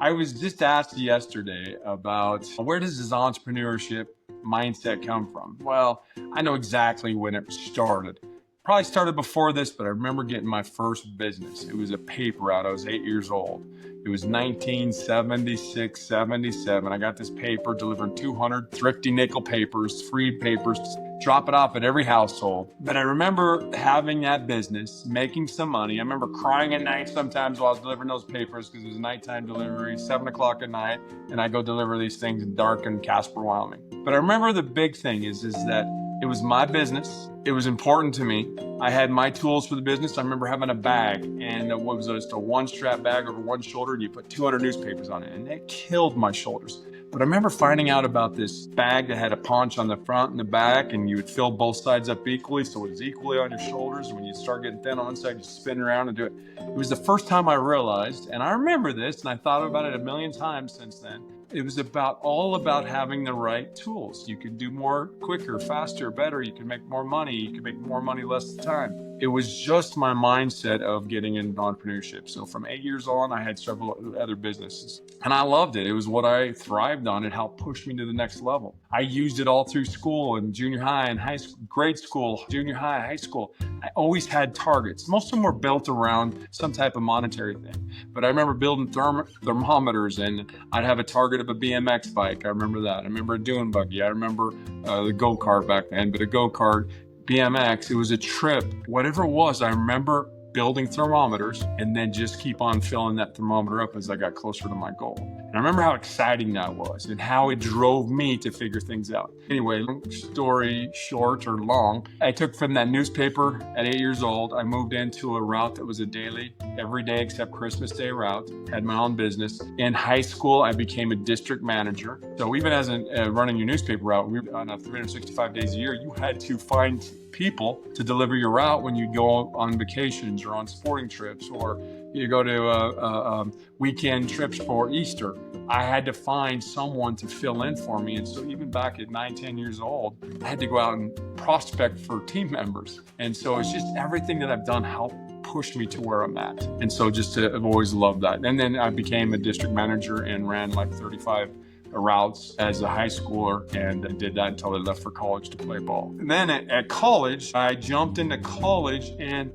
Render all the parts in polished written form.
I was just asked yesterday about where does this entrepreneurship mindset come from? Well, I know exactly when it started. Probably started before this, but I remember getting my first business. It was a paper route. I was 8 years old. It was 1976, 77. I got this paper delivering 200 thrifty nickel papers, free papers, drop it off at every household. But I remember having that business, making some money. I remember crying at night sometimes while I was delivering those papers because it was a nighttime delivery, 7 o'clock at night, and I go deliver these things in dark in Casper, Wyoming. But I remember the big thing is that it was my business. It was important to me. I had my tools for the business. I remember having a bag, and what was just a one-strap bag over one shoulder, and you put 200 newspapers on it, and it killed my shoulders. But I remember finding out about this bag that had a punch on the front and the back, and you would fill both sides up equally, so it was equally on your shoulders. And when you start getting thin on one side, you spin around and do it. It was the first time I realized, and I remember this, and I thought about it a million times since then. It was all about having the right tools. You could do more quicker, faster, better. You could make more money. You could make more money less time. It was just my mindset of getting into entrepreneurship. So from 8 years on, I had several other businesses, and I loved it. It was what I thrived on. It helped push me to the next level. I used it all through school and junior high and high school, grade school, junior high, high school. I always had targets. Most of them were built around some type of monetary thing. But I remember building thermometers, and I'd have a target of a BMX bike. I remember that. I remember a dune buggy. I remember the go-kart back then, but a go-kart, BMX, it was a trip. Whatever it was, I remember building thermometers and then just keep on filling that thermometer up as I got closer to my goal. And I remember how exciting that was and how it drove me to figure things out. Anyway, long story short or long, I took from that newspaper at 8 years old. I moved into a route that was a daily, every day except Christmas Day route, had my own business. In high school, I became a district manager. So even as running your newspaper route, on a 365 days a year, you had to find people to deliver your route when you go on vacations or on sporting trips, or you go to weekend trips for Easter. I had to find someone to fill in for me. And so even back at 9, 10 years old, I had to go out and prospect for team members. And so it's just everything that I've done helped push me to where I'm at. And so I've always loved that. And then I became a district manager and ran like 35 routes as a high schooler, and I did that until I left for college to play ball. And then at college, I jumped into college, and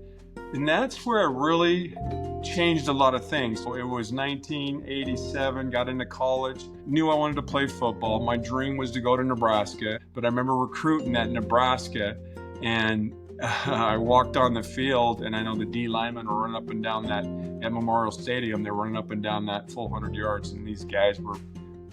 that's where I really changed a lot of things. So it was 1987, got into college, knew I wanted to play football. My dream was to go to Nebraska, but I remember recruiting at Nebraska, and I walked on the field, and I know the D linemen were running up and down that at Memorial Stadium. They're running up and down that full 100 yards, and these guys were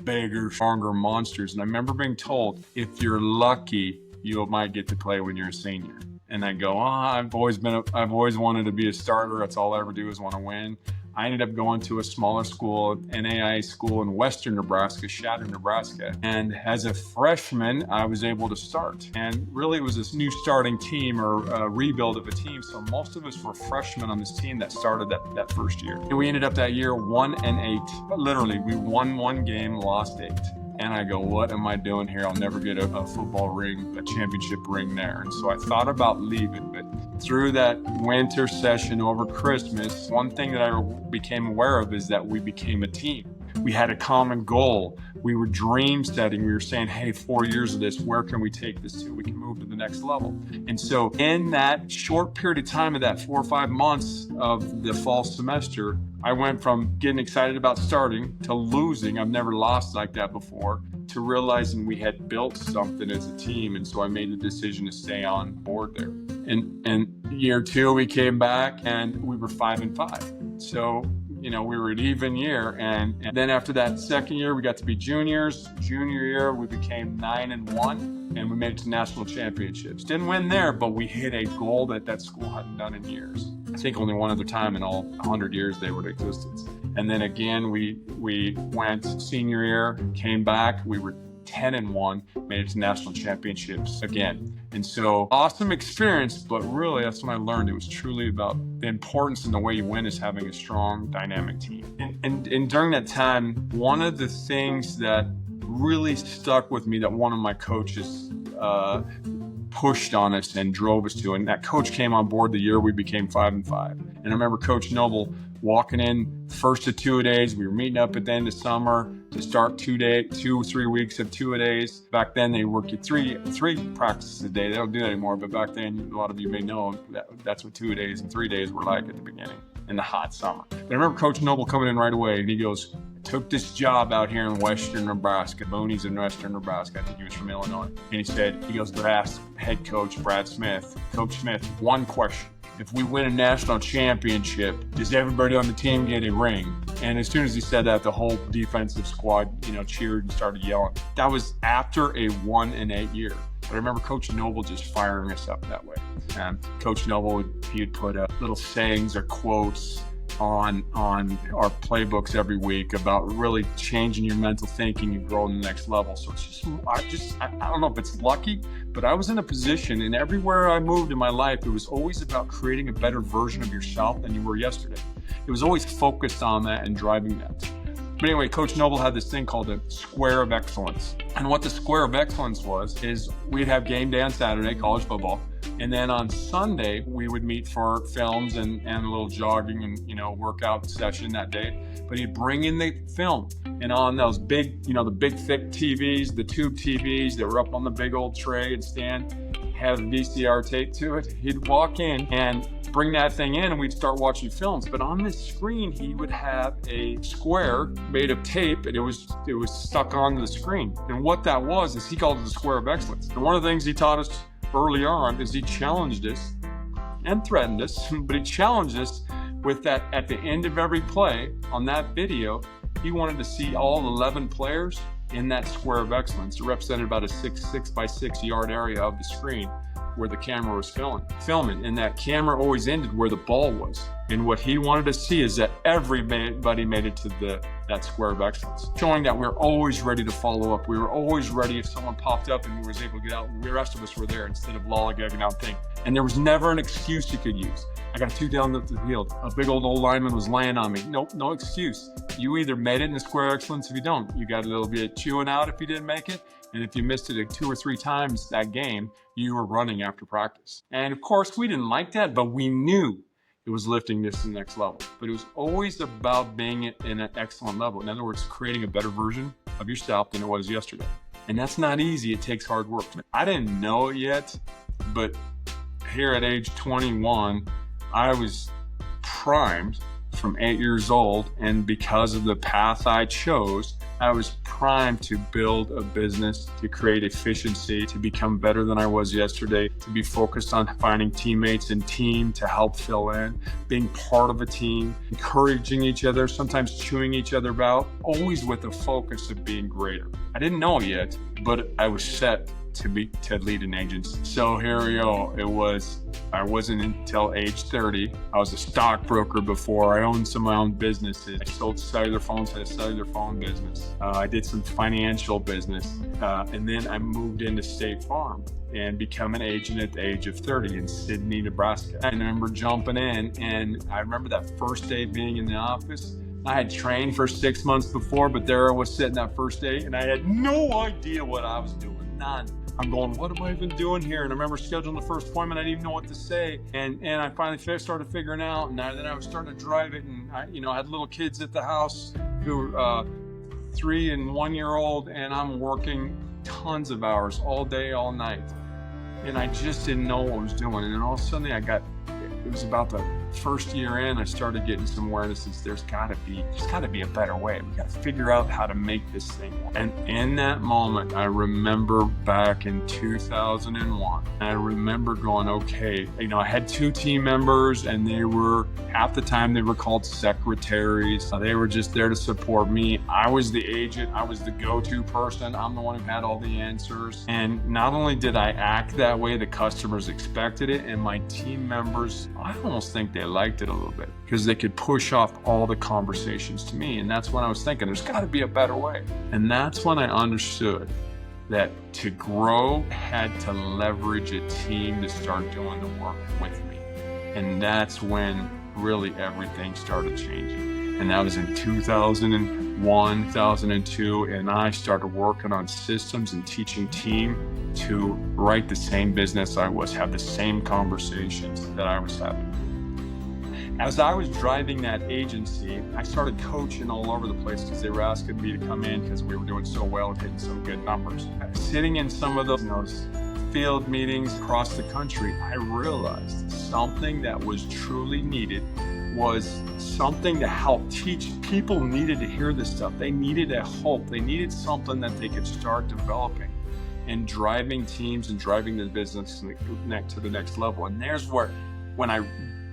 bigger, stronger monsters. And I remember being told, if you're lucky, you might get to play when you're a senior. And I go, I've always wanted to be a starter. That's all I ever do is want to win. I ended up going to a smaller school, NAIA school in western Nebraska, Shatter, Nebraska. And as a freshman, I was able to start. And really it was this new starting team, or a rebuild of a team. So most of us were freshmen on this team that started that first year. And we ended up that year 1-8. But literally, we won one game, lost 8. And I go, what am I doing here? I'll never get a football ring, a championship ring there. And so I thought about leaving, but through that winter session over Christmas, one thing that I became aware of is that we became a team. We had a common goal. We were dream setting. We were saying, hey, 4 years of this, where can we take this to? We can move to the next level. And so in that short period of time of that 4 or 5 months of the fall semester, I went from getting excited about starting to losing. I've never lost like that before, to realizing we had built something as a team. And so I made the decision to stay on board there. And year 2, we came back and we were 5-5. So, we were an even year. And then after that second year, we got to be juniors. Junior year, we became 9-1, and we made it to national championships. Didn't win there, but we hit a goal that school hadn't done in years. I think only one other time in all 100 years they were in existence. And then again, we went senior year, came back, we were 10-1, made it to national championships again. And so awesome experience, but really that's when I learned it was truly about the importance and the way you win is having a strong, dynamic team. And during that time, one of the things that really stuck with me that one of my coaches pushed on us and drove us to, and that coach came on board the year we became 5-5. And I remember Coach Noble walking in first of 2-a-days. We were meeting up at the end of summer to start 3 weeks of 2-a-days. Back then they work you three practices a day. They don't do that anymore, but back then a lot of you may know that's what 2-a-days and 3 days were like at the beginning in the hot summer. But I remember Coach Noble coming in right away and he goes, took this job out here in western Nebraska, Boonies in western Nebraska. I think he was from Illinois. And he goes to ask head coach Brad Smith, Coach Smith, one question. If we win a national championship, does everybody on the team get a ring? And as soon as he said that, the whole defensive squad, cheered and started yelling. That was after a 1-8 year. But I remember Coach Noble just firing us up that way. And Coach Noble, he'd put little sayings or quotes on our playbooks every week about really changing your mental thinking and growing the next level. So it's I don't know if it's lucky, but I was in a position, and everywhere I moved in my life, it was always about creating a better version of yourself than you were yesterday. It was always focused on that and driving that. But anyway, Coach Noble had this thing called the Square of Excellence. And what the Square of Excellence is we'd have game day on Saturday, college football. And then on Sunday, we would meet for films and a little jogging and, workout session that day. But he'd bring in the film. And on those big, the big thick TVs, the tube TVs that were up on the big old tray and stand, have VCR tape to it. He'd walk in and bring that thing in and we'd start watching films. But on this screen, he would have a square made of tape and it was stuck onto the screen. And what that was is he called it the Square of Excellence. And one of the things he taught us early on is he challenged us and threatened us, but he challenged us with that at the end of every play on that video, he wanted to see all 11 players in that Square of Excellence. It represented about a 6 by 6 yard area of the screen where the camera was filming. And that camera always ended where the ball was. And what he wanted to see is that everybody made it to that Square of Excellence, showing that we're always ready to follow up. We were always ready if someone popped up and we was able to get out. The rest of us were there instead of lollygagging out thing. And there was never an excuse you could use. I got 2 down the field. A big old lineman was laying on me. Nope, no excuse. You either made it in the Square of Excellence if you don't. You got a little bit of chewing out if you didn't make it. And if you missed it 2 or 3 times that game, you were running after practice. And of course, we didn't like that, but we knew it was lifting this to the next level. But it was always about being in an excellent level. In other words, creating a better version of yourself than it was yesterday. And that's not easy. It takes hard work. I didn't know it yet, but here at age 21, I was primed from 8 years old. And because of the path I chose, I was primed to build a business, to create efficiency, to become better than I was yesterday, to be focused on finding teammates and team to help fill in, being part of a team, encouraging each other, sometimes chewing each other out, always with the focus of being greater. I didn't know it yet, but I was set to lead an agency. So here we go. I wasn't until age 30. I was a stockbroker before. I owned some of my own businesses. I sold cellular phones, had a cellular phone business. I did some financial business. And then I moved into State Farm and become an agent at the age of 30 in Sidney, Nebraska. I remember jumping in, and I remember that first day being in the office. I had trained for 6 months before, but there I was sitting that first day, and I had no idea what I was doing. None. I'm going, what am I even doing here? And I remember scheduling the first appointment. I didn't even know what to say. And I finally started figuring out. And then I was starting to drive it. And I had little kids at the house who were 3 and 1 year old. And I'm working tons of hours all day, all night. And I just didn't know what I was doing. And then all of a sudden it was about the first year in, I started getting some awareness that there's gotta be a better way. We gotta figure out how to make this thing work. And in that moment, I remember back in 2001, I remember going, okay, I had 2 team members and they were, half the time they were called secretaries. They were just there to support me. I was the agent. I was the go-to person. I'm the one who had all the answers. And not only did I act that way, the customers expected it, and my team members, I almost think they liked it a little bit because they could push off all the conversations to me. And that's when I was thinking, there's got to be a better way. And that's when I understood that to grow, I had to leverage a team to start doing the work with me. And that's when really everything started changing. And that was in 2001, 2002, and I started working on systems and teaching team to write the same business I was, have the same conversations that I was having. As I was driving that agency, I started coaching all over the place because they were asking me to come in because we were doing so well and hitting some good numbers. Sitting in some of those field meetings across the country, I realized something that was truly needed was something to help teach. People needed to hear this stuff. They needed a hope. They needed something that they could start developing and driving teams and driving the business to the next level. And there's where, when I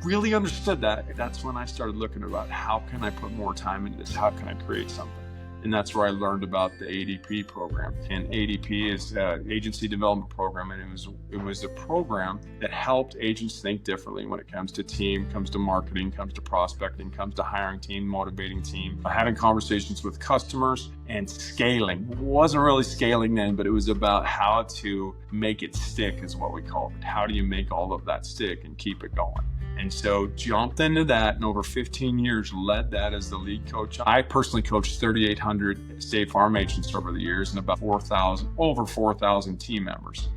really understood that, that's when I started looking about how can I put more time into this? How can I create something? And that's where I learned about the ADP program. And ADP is Agency Development Program, and it was a program that helped agents think differently when it comes to team, comes to marketing, comes to prospecting, comes to hiring team, motivating team, having conversations with customers, and scaling. It wasn't really scaling then, but it was about how to make it stick, is what we called it. How do you make all of that stick and keep it going? And so jumped into that, and over 15 years led that as the lead coach. I personally coached 3,800 State Farm agents over the years and about over 4,000 team members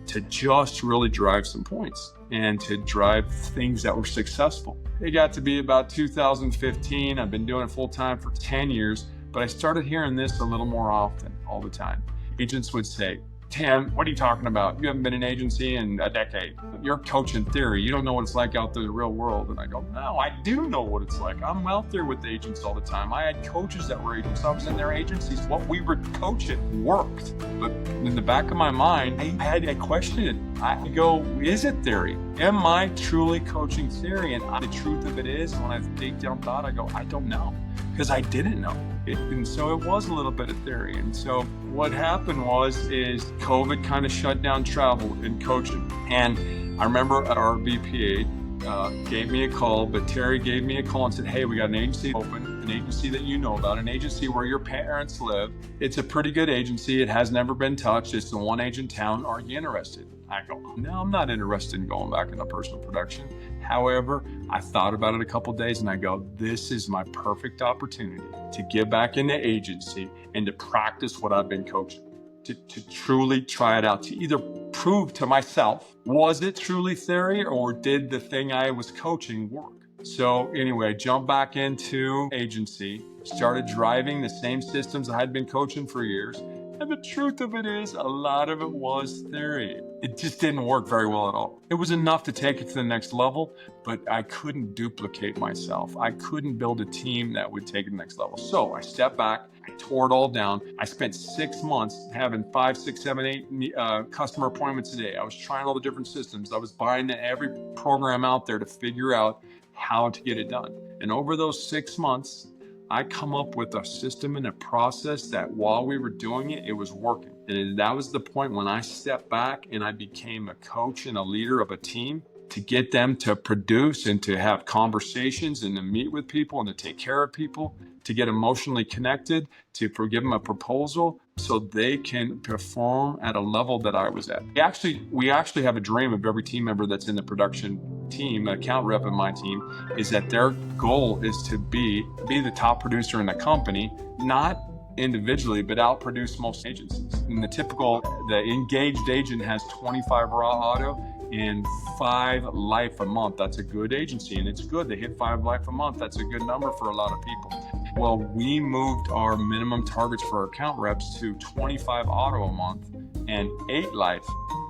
to just really drive some points and to drive things that were successful. It got to be about 2015. I've been doing it full time for 10 years, but I started hearing this a little more often all the time. Agents would say, "Tim, what are you talking about? You haven't been in agency in a decade. You're coaching theory. You don't know what it's like out there in the real world." And I go, "No, I do know what it's like. I'm out there with the agents all the time. I had coaches that were agents. I was in their agencies. What we were coaching worked." But in the back of my mind, I questioned it. I go, is it theory? Am I truly coaching theory? And the truth of it is, when I dig down thought, I go, I don't know, because I didn't know. And so it was a little bit of theory. And so what happened is COVID kind of shut down travel and coaching. And I remember our VPA gave me a call, but Terry gave me a call and said, "Hey, we got an agency open, an agency that you know about, an agency where your parents live. It's a pretty good agency. It has never been touched. It's the one agent town. Are you interested?" I go, "No, I'm not interested in going back into personal production." However, I thought about it a couple of days and I go, this is my perfect opportunity to get back into agency and to practice what I've been coaching, to truly try it out, to either prove to myself, was it truly theory or did the thing I was coaching work? So anyway, jumped back into agency, started driving the same systems I had been coaching for years. And the truth of it is, a lot of it was theory. It just didn't work very well at all. It was enough to take it to the next level, but I couldn't duplicate myself. I couldn't build a team that would take it to the next level. So I stepped back, I tore it all down. I spent 6 months having 5, 6, 7, 8 customer appointments a day. I was trying all the different systems. I was buying every program out there to figure out how to get it done. And over those 6 months, I come up with a system and a process that while we were doing it, it was working. And that was the point when I stepped back and I became a coach and a leader of a team to get them to produce and to have conversations and to meet with people and to take care of people, to get emotionally connected, to give them a proposal so they can perform at a level that I was at. We actually have a dream of every team member that's in the production team, account rep in my team, is that their goal is to be the top producer in the company, not individually, but outproduce most agencies. And the engaged agent has 25 raw auto and 5 life a month. That's a good agency, and it's good. They hit 5 life a month. That's a good number for a lot of people. Well, we moved our minimum targets for our account reps to 25 auto a month, and 8 life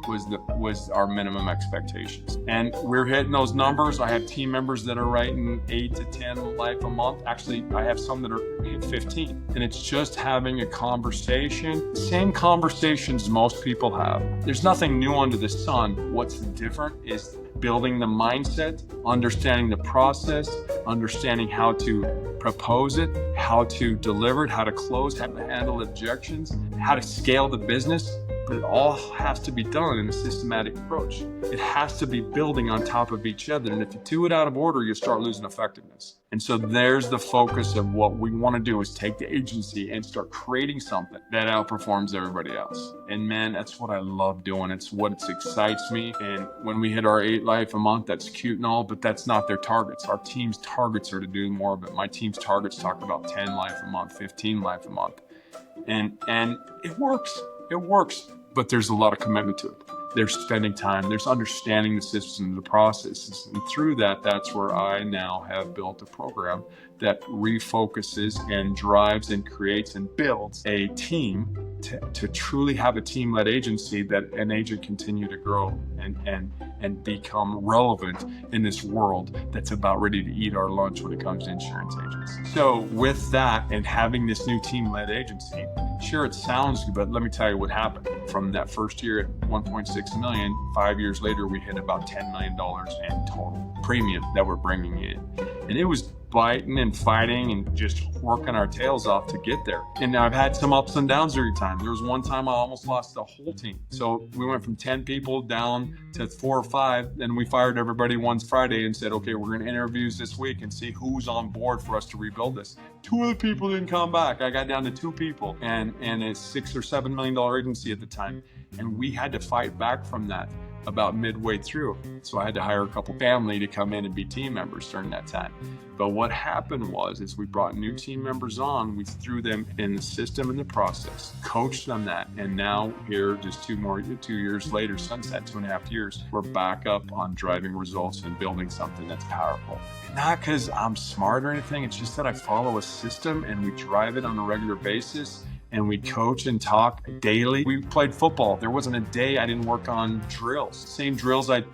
was our minimum expectations. And we're hitting those numbers. I have team members that are writing 8 to 10 life a month. Actually, I have some that are hit 15. And it's just having a conversation, same conversations most people have. There's nothing new under the sun. What's different is building the mindset, understanding the process, understanding how to propose it, how to deliver it, how to close, how to handle objections, how to scale the business. But it all has to be done in a systematic approach. It has to be building on top of each other. And if you do it out of order, you start losing effectiveness. And so there's the focus of what we want to do, is take the agency and start creating something that outperforms everybody else. And man, that's what I love doing. It's what excites me. And when we hit our 8 life a month, that's cute and all, but that's not their targets. Our team's targets are to do more of it. My team's targets talk about 10 life a month, 15 life a month. And it works. It works, but there's a lot of commitment to it. There's spending time, there's understanding the systems, the processes. And through that, that's where I now have built a program that refocuses and drives and creates and builds a team to truly have a team-led agency that an agent continue to grow and become relevant in this world that's about ready to eat our lunch when it comes to insurance agents. So with that and having this new team-led agency, sure, it sounds good, but let me tell you what happened. From that first year at 1.6 million, 5 years later, we hit about $10 million in total premium that we're bringing in. And it was biting and fighting and just working our tails off to get there. And I've had some ups and downs every time. There was one time I almost lost the whole team. So we went from 10 people down to 4 or 5. Then we fired everybody one Friday and said, okay, we're going to interviews this week and see who's on board for us to rebuild this. 2 of the people didn't come back. I got down to 2 people and a $6 or $7 million agency at the time. And we had to fight back from that about midway through. So I had to hire a couple family to come in and be team members during that time. But what happened was, is we brought new team members on, we threw them in the system and the process, coached them that, and now here, just 2 years later, sunset, 2.5 years, we're back up on driving results and building something that's powerful. Not because I'm smart or anything, it's just that I follow a system and we drive it on a regular basis. And we coach and talk daily. We played football. There wasn't a day I didn't work on drills. Same drills I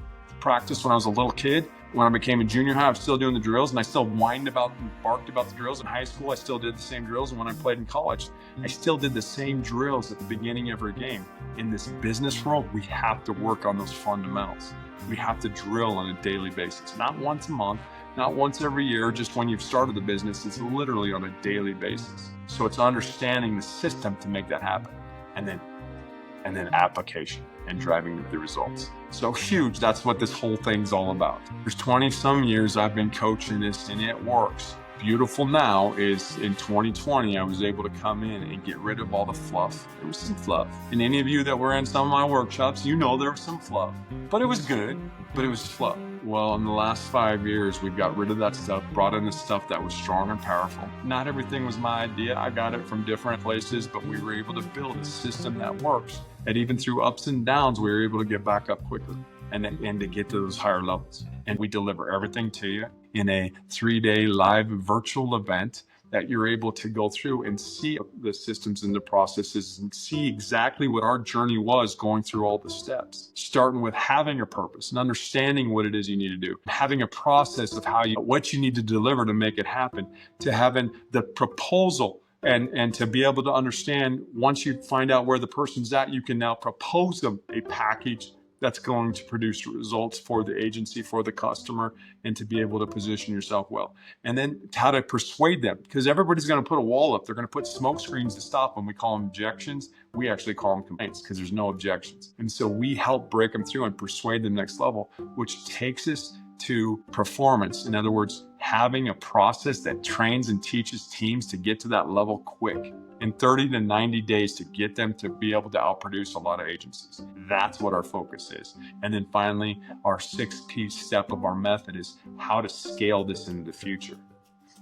practiced when I was a little kid. When I became a junior high, I was still doing the drills, and I still whined about and barked about the drills. In high school, I still did the same drills. And when I played in college, I still did the same drills at the beginning of every game. In this business world, we have to work on those fundamentals. We have to drill on a daily basis, not once a month, not once every year, just when you've started the business. It's literally on a daily basis. So it's understanding the system to make that happen, and then application and driving the results. So huge, that's what this whole thing's all about. There's 20 some years I've been coaching this and it works. Beautiful now is in 2020, I was able to come in and get rid of all the fluff. There was some fluff. And any of you that were in some of my workshops, you know there was some fluff. But it was good, but it was fluff. Well, in the last 5 years, we've got rid of that stuff, brought in the stuff that was strong and powerful. Not everything was my idea. I got it from different places, but we were able to build a system that works. And even through ups and downs, we were able to get back up quicker and to get to those higher levels. And we deliver everything to you in a 3-day live virtual event that you're able to go through and see the systems and the processes and see exactly what our journey was going through all the steps, starting with having a purpose and understanding what it is you need to do, having a process of what you need to deliver to make it happen, to having the proposal and to be able to understand, once you find out where the person's at, you can now propose them a package that's going to produce results for the agency, for the customer, and to be able to position yourself well. And then how to persuade them, because everybody's going to put a wall up. They're going to put smoke screens to stop them. We call them objections. We actually call them complaints because there's no objections. And so we help break them through and persuade them next level, which takes us to performance. In other words, having a process that trains and teaches teams to get to that level quick in 30 to 90 days to get them to be able to outproduce a lot of agencies. That's what our focus is. And then finally, our 6P step of our method is how to scale this into the future.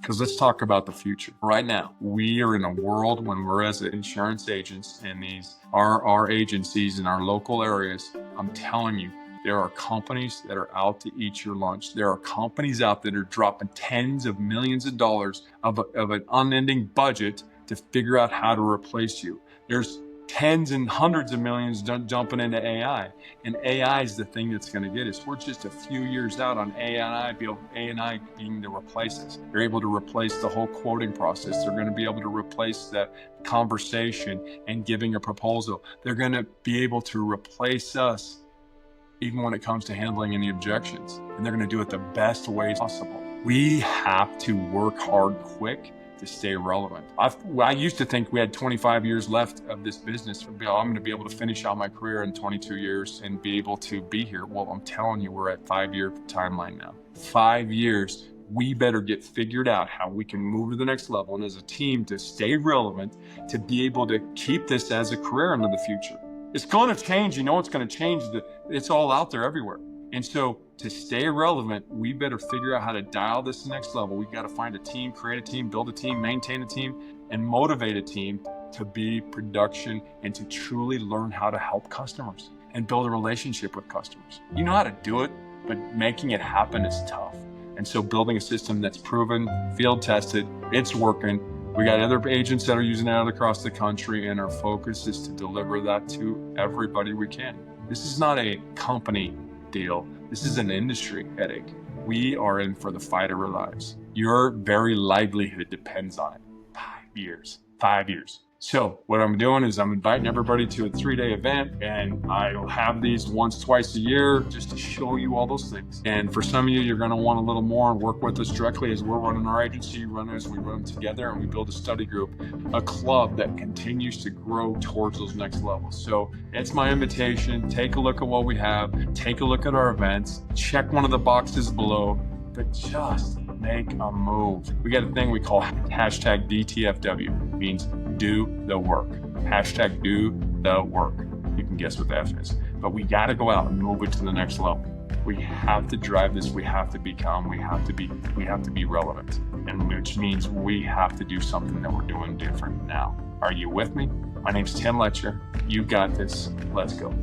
Because let's talk about the future. Right now, we are in a world when we're as insurance agents and these are our agencies in our local areas. I'm telling you, there are companies that are out to eat your lunch. There are companies out that are dropping tens of millions of dollars of an unending budget to figure out how to replace you. There's tens and hundreds of millions jumping into AI. And AI is the thing that's going to get us. We're just a few years out on AI being to replace us. They're able to replace the whole quoting process. They're going to be able to replace the conversation and giving a proposal. They're going to be able to replace us even when it comes to handling any objections. And they're going to do it the best way possible. We have to work hard quick to stay relevant. I used to think we had 25 years left of this business. I'm going to be able to finish out my career in 22 years and be able to be here. Well, I'm telling you, we're at 5-year timeline now. 5 years. We better get figured out how we can move to the next level and as a team to stay relevant, to be able to keep this as a career into the future. It's going to change. You know it's going to change. It's all out there everywhere. And so to stay relevant, we better figure out how to dial this to the next level. We've got to find a team, create a team, build a team, maintain a team, and motivate a team to be production and to truly learn how to help customers. and build a relationship with customers. You know how to do it, but making it happen is tough. And so building a system that's proven, field tested, it's working. We got other agents that are using it across the country, and our focus is to deliver that to everybody we can. This is not a company deal. This is an industry headache. We are in for the fight of our lives. Your very livelihood depends on it. 5 years. So what I'm doing is I'm inviting everybody to a 3-day event, and I'll have these once, twice a year just to show you all those things. And for some of you, you're going to want a little more and work with us directly as we're running our agency, we run together, and we build a study group, a club that continues to grow towards those next levels. So it's my invitation. Take a look at what we have. Take a look at our events. Check one of the boxes below, but just make a move. We got a thing we call hashtag DTFW, means do the work. Hashtag do the work. You can guess what that is. But we got to go out and move it to the next level. We have to drive this. We have to become, we have to be relevant. And which means we have to do something that we're doing different now. Are you with me? My name's Tim Lecher. You got this. Let's go.